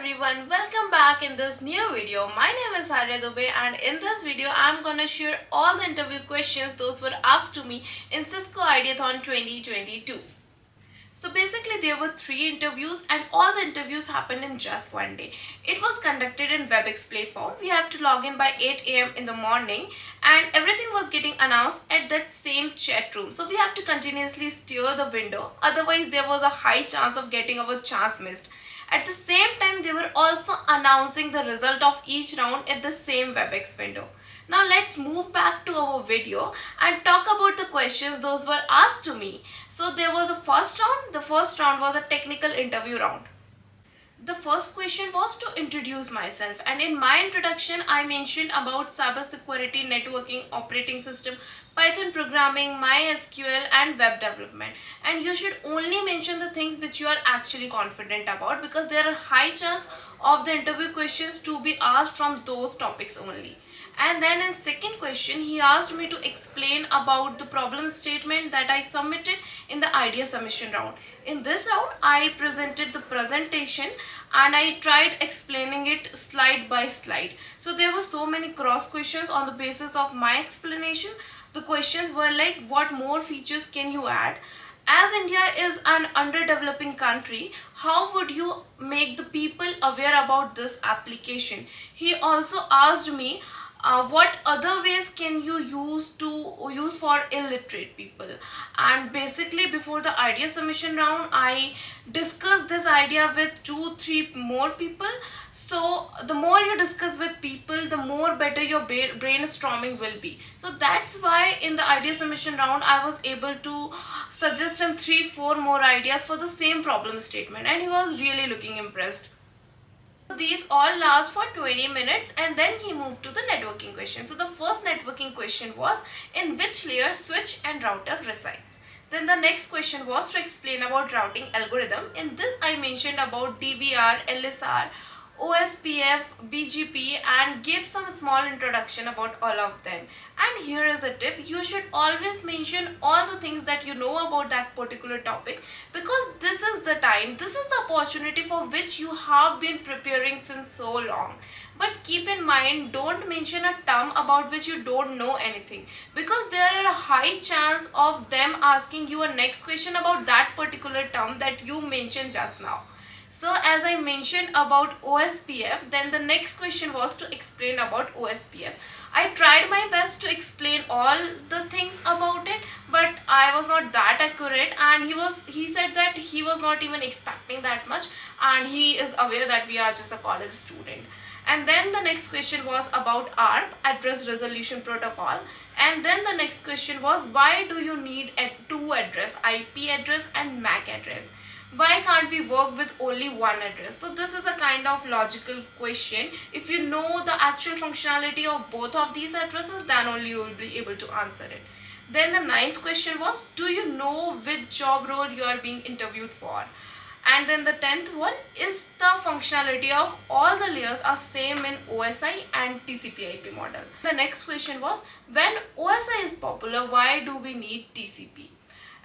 everyone, welcome back in this new video. My name is Harya Dubey and in this video I'm gonna share all the interview questions those were asked to me in CISCO ideathon 2022. So basically there were 3 interviews and all the interviews happened in just one day. It was conducted in WebEx platform. We have to log in by 8 a.m. in the morning and everything was getting announced at that same chat room. So we have to continuously steer the window, otherwise there was a high chance of getting our chance missed. At the same time, they were also announcing the result of each round at the same WebEx window. Now let's move back to our video and talk about the questions those were asked to me. So there was a first round. The first round was a technical interview round. The first question was to introduce myself, and in my introduction I mentioned about cybersecurity, networking, operating system, Python programming, MySQL and web development. And you should only mention the things which you are actually confident about, because there are high chance of the interview questions to be asked from those topics only. And then in second question he asked me to explain about the problem statement that I submitted in the idea submission round. In this round I presented the presentation and I tried explaining it slide by slide. So there were so many cross questions on the basis of my explanation. The questions were like, what more features can you add? As India is an underdeveloping country, how would you make the people aware about this application? He also asked me what other ways can you use for illiterate people. And basically before the idea submission round I discussed this idea with 2-3 more people. So the more you discuss with people, the more better your brainstorming will be. So that's why in the idea submission round I was able to suggest him 3-4 more ideas for the same problem statement, and he was really looking impressed. These all last for 20 minutes and then he moved to the networking question. So the first networking question was, in which layer switch and router resides? Then the next question was to explain about routing algorithm. In this I mentioned about DVR, LSR, OSPF, BGP and give some small introduction about all of them. And here is a tip: you should always mention all the things that you know about that particular topic, because this is the time, this is the opportunity for which you have been preparing since so long. But keep in mind, don't mention a term about which you don't know anything, because there are a high chance of them asking you a next question about that particular term that you mentioned just now. So as I mentioned about OSPF, then the next question was to explain about OSPF. I tried my best to explain all the things about it, but I was not that accurate, and he said that he was not even expecting that much and he is aware that we are just a college student. And then the next question was about ARP, address resolution protocol. And then the next question was, why do you need two address, IP address and MAC address? Why can't we work with only one address? So this is a kind of logical question. If you know the actual functionality of both of these addresses, then only you will be able to answer it. Then the ninth question was, do you know which job role you are being interviewed for? And then the 10th one is the functionality of all the layers are same in OSI and TCP/IP model. The next question was, when OSI is popular, why do we need TCP?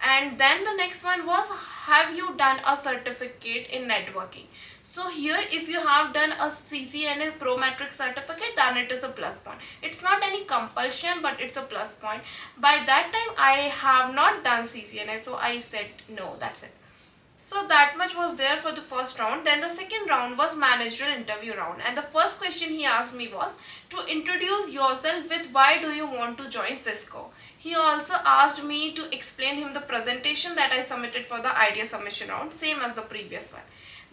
And then the next one was, have you done a certificate in networking? So here if you have done a CCNA Pro Matrix certificate, then it is a plus point. It's not any compulsion, but it's a plus point. By that time I have not done CCNA, so I said no, that's it. So that much was there for the first round. Then the second round was managerial interview round, and the first question he asked me was to introduce yourself with why do you want to join CISCO. He also asked me to explain him the presentation that I submitted for the idea submission round, same as the previous one.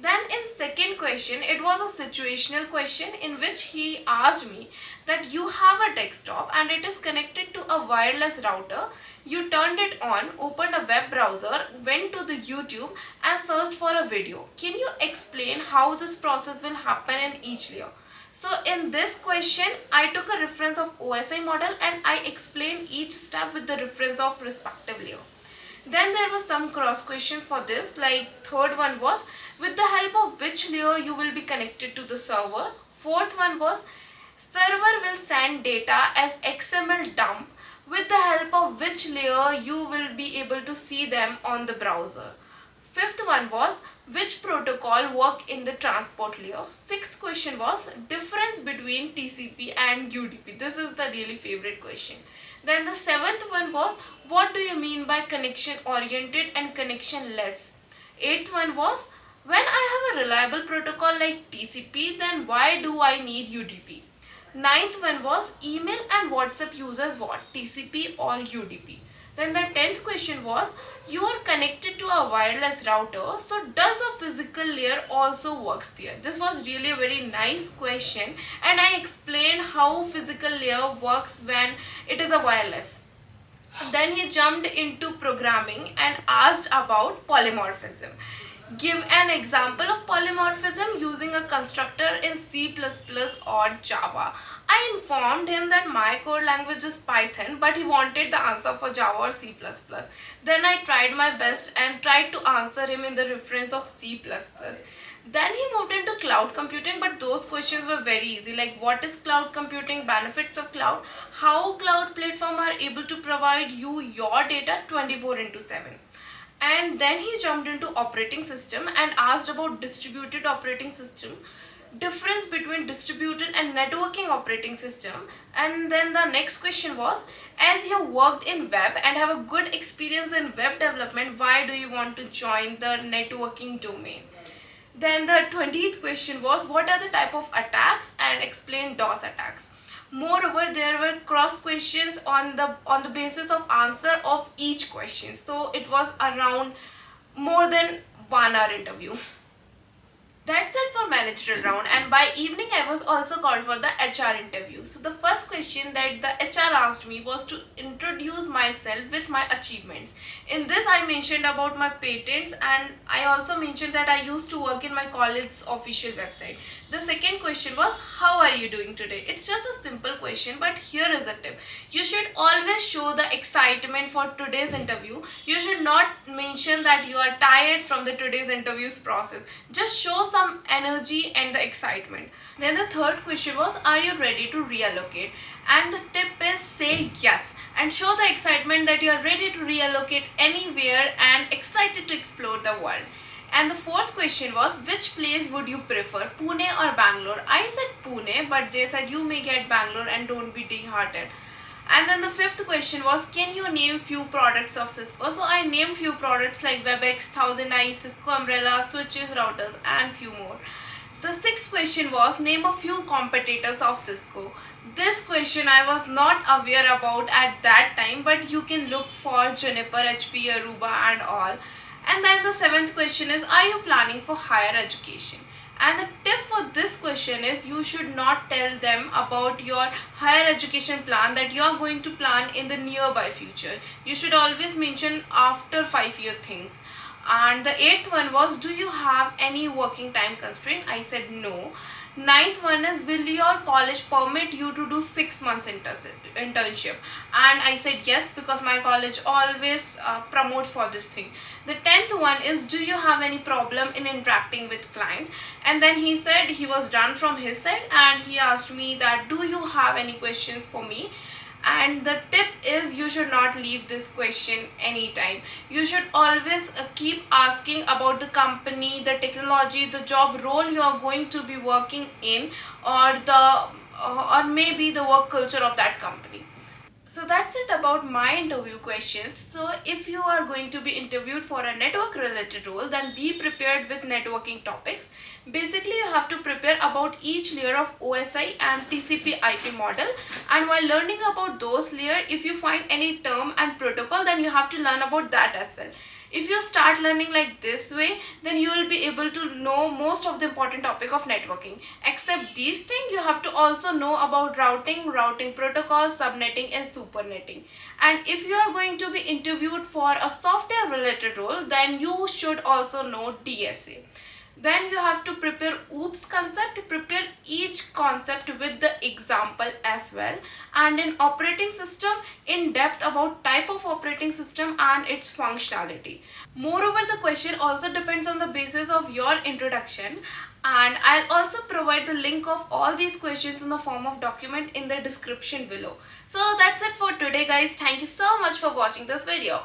Then in second question, it was a situational question in which he asked me that you have a desktop and it is connected to a wireless router. You turned it on, opened a web browser, went to the YouTube and searched for a video. Can you explain how this process will happen in each layer? So in this question, I took a reference of OSI model and I explained each step with the reference of respective layer. Then there were some cross questions for this, like third one was, with the help of which layer you will be connected to the server. Fourth one was, server will send data as XML dump, with the help of which layer you will be able to see them on the browser. Fifth one was, Which protocol work in the transport layer? Sixth question was difference between TCP and UDP. This is the really favorite question. Then the seventh one was what do you mean by connection oriented and connectionless? Eighth one was when I have a reliable protocol like TCP, then why do I need UDP? Ninth one was email and WhatsApp users what? TCP or UDP? Then the 10th question was you are connected to a wireless router, so does a physical layer also works there? This was really a very nice question and I explained how physical layer works when it is a wireless. Then he jumped into programming and asked about polymorphism. Give an example of polymorphism using a constructor in C++ or Java. I informed him that my core language is Python, but he wanted the answer for Java or C++. Then I tried my best and tried to answer him in the reference of C++. Then he moved into cloud computing, but those questions were very easy, like what is cloud computing, benefits of cloud, how cloud platform are able to provide you your data 24/7. And then he jumped into operating system and asked about distributed operating system, difference between distributed and networking operating system. And then the next question was as you have worked in web and have a good experience in web development, why do you want to join the networking domain? Then the 20th question was what are the type of attacks and explain DOS attacks. Moreover, there were cross questions on the basis of answer of each question. So it was around more than 1 hour interview. That's it for managerial round, and by evening I was also called for the HR interview. So the first question that the HR asked me was to introduce myself with my achievements. In this I mentioned about my patents and I also mentioned that I used to work in my college's official website. The second question was how are you doing today? It's just a simple question, but here is a tip. You should always show the excitement for today's interview. You should not mention that you are tired from the today's interviews process. Just show some energy and the excitement. Then the third question was are you ready to reallocate? And the tip is say yes and show the excitement that you are ready to reallocate anywhere and excited to explore the world. And the fourth question was which place would you prefer, Pune or Bangalore? I said Pune, but they said you may get Bangalore and don't be disheartened. And then the fifth question was can you name few products of Cisco? So I named few products like WebEx, 1000i, Cisco Umbrella, switches, routers and few more. The sixth question was name a few competitors of Cisco. This question I was not aware about at that time, but you can look for Juniper, HP, Aruba and all. And then the seventh question is are you planning for higher education? And the tip for this question is you should not tell them about your higher education plan that you are going to plan in the nearby future. You should always mention after 5-year things. And the eighth one was do you have any working time constraint? I said no. Ninth one is will your college permit you to do 6 months internship? And I said yes because my college always promotes for this thing. The 10th one is do you have any problem in interacting with client? And then he said he was done from his side and he asked me that do you have any questions for me? And the tip is you should not leave this question anytime. You should always keep asking about the company, the technology, the job role you are going to be working in, or maybe the work culture of that company. So that's it about my interview questions. So if you are going to be interviewed for a network related role, then be prepared with networking topics. Basically, you have to prepare about each layer of OSI and TCP IP model. And while learning about those layers, if you find any term and protocol, then you have to learn about that as well. If you start learning like this way, then you will be able to know most of the important topic of networking. Except these things, you have to also know about routing protocols, subnetting and supernetting. And if you are going to be interviewed for a software related role, then you should also know DSA. Then you have to prepare OOPS concept, prepare each concept with the example as well. And in operating system, in depth about type of operating system and its functionality. Moreover, the question also depends on the basis of your introduction. And I'll also provide the link of all these questions in the form of document in the description below. So that's it for today guys. Thank you so much for watching this video.